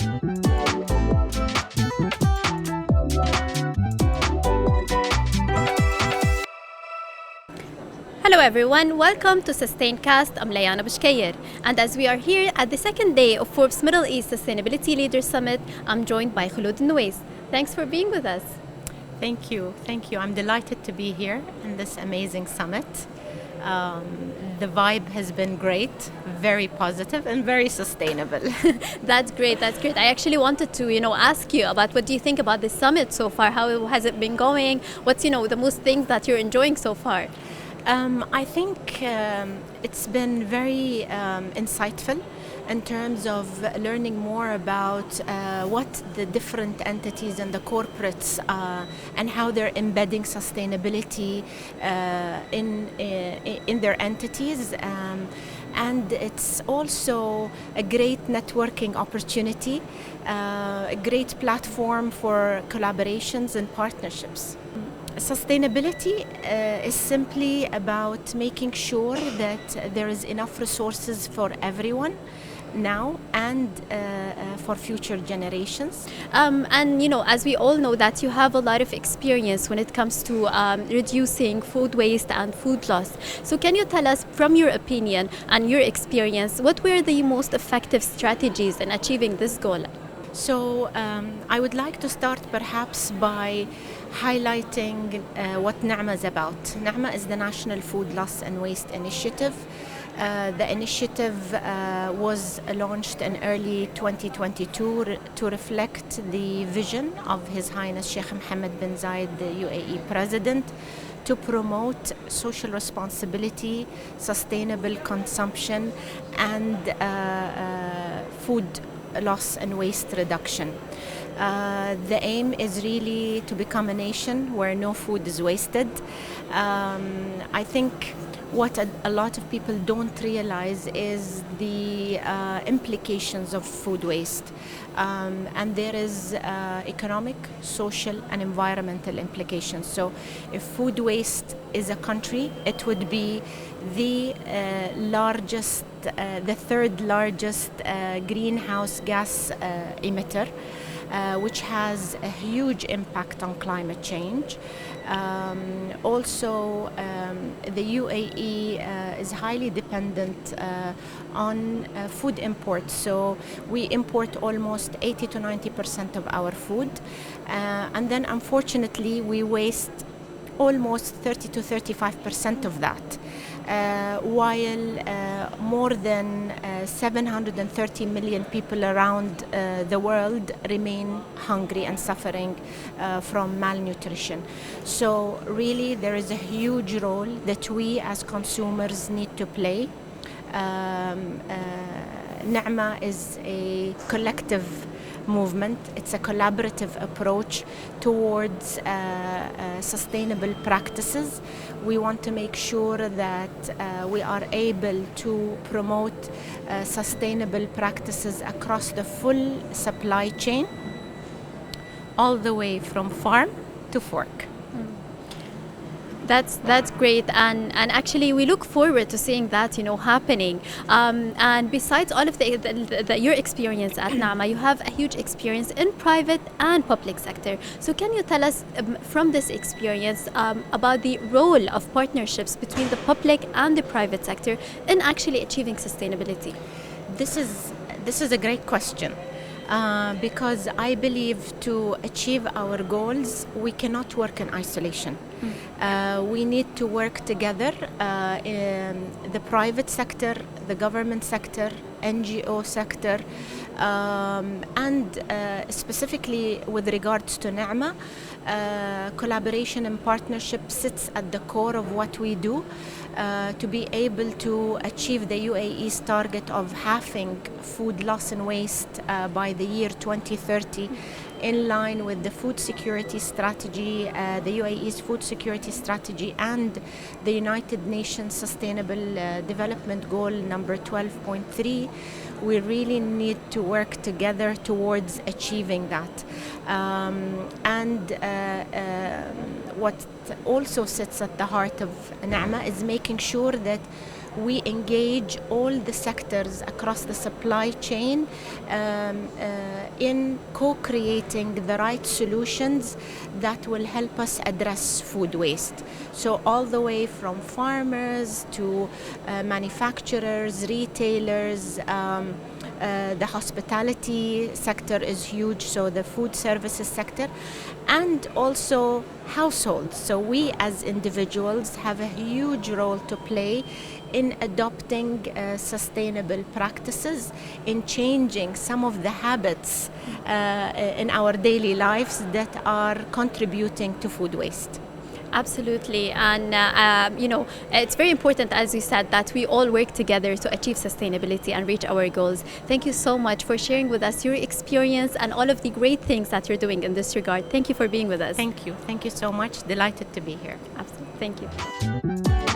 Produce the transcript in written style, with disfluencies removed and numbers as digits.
Hello everyone, welcome to SustainCast. I'm Layan Abo Shkier, and as we are here at the second day of Forbes Middle East Sustainability Leaders Summit, I'm joined by Khuloud Al Nuwais. Thanks for being with us. Thank you. I'm delighted to be here in this amazing summit. The vibe has been great, very positive and very sustainable. That's great. I actually wanted to, ask you about what do you think about this summit so far? How has it been going? What's, the most things that you're enjoying so far? I think it's been very insightful in terms of learning more about what the different entities and the corporates and how they're embedding sustainability in their entities. And it's also a great networking opportunity, a great platform for collaborations and partnerships. Sustainability is simply about making sure that there is enough resources for everyone now and for future generations. As we all know that you have a lot of experience when it comes to reducing food waste and food loss. So can you tell us, from your opinion and your experience, what were the most effective strategies in achieving this goal? So I would like to start perhaps by highlighting what NAMA is about. NAMA is the National Food Loss and Waste Initiative. The initiative was launched in early 2022 to reflect the vision of His Highness Sheikh Mohammed bin Zayed, the UAE President, to promote social responsibility, sustainable consumption, and food loss and waste reduction. The aim is really to become a nation where no food is wasted. I think what a lot of people don't realize is the implications of food waste. And there is economic, social, and environmental implications. So if food waste is a country, it would be the third largest greenhouse gas emitter, which has a huge impact on climate change. Also, the UAE is highly dependent on food imports. So we import almost 80 to 90% of our food. And then unfortunately, we waste almost 30 to 35% of that. While more than 730 million people around the world remain hungry and suffering from malnutrition. So really there is a huge role that we as consumers need to play. Na'ma is a collective movement. It's a collaborative approach towards sustainable practices. We want to make sure that we are able to promote sustainable practices across the full supply chain, all the way from farm to fork. That's great, and actually we look forward to seeing that happening. And besides all of your experience at NAMA, you have a huge experience in private and public sector. So can you tell us from this experience about the role of partnerships between the public and the private sector in actually achieving sustainability? This is a great question. Because I believe to achieve our goals, we cannot work in isolation. We need to work together in the private sector, the government sector, NGO sector, and specifically with regards to NAMA, collaboration and partnership sits at the core of what we do. To be able to achieve the UAE's target of halving food loss and waste by the year 2030, in line with the food security strategy, the UAE's food security strategy, and the United Nations Sustainable Development Goal number 12.3. We really need to work together towards achieving that. What also sits at the heart of NAMA is making sure that we engage all the sectors across the supply chain in co-creating the right solutions that will help us address food waste. So all the way from farmers to manufacturers, retailers, the hospitality sector is huge, so the food services sector, and also households. So we as individuals have a huge role to play in adopting sustainable practices, in changing some of the habits in our daily lives that are contributing to food waste. Absolutely, and it's very important, as you said, that we all work together to achieve sustainability and reach our goals. Thank you so much for sharing with us your experience and all of the great things that you're doing in this regard. Thank you for being with us. Thank you so much. Delighted to be here. Absolutely. Thank you.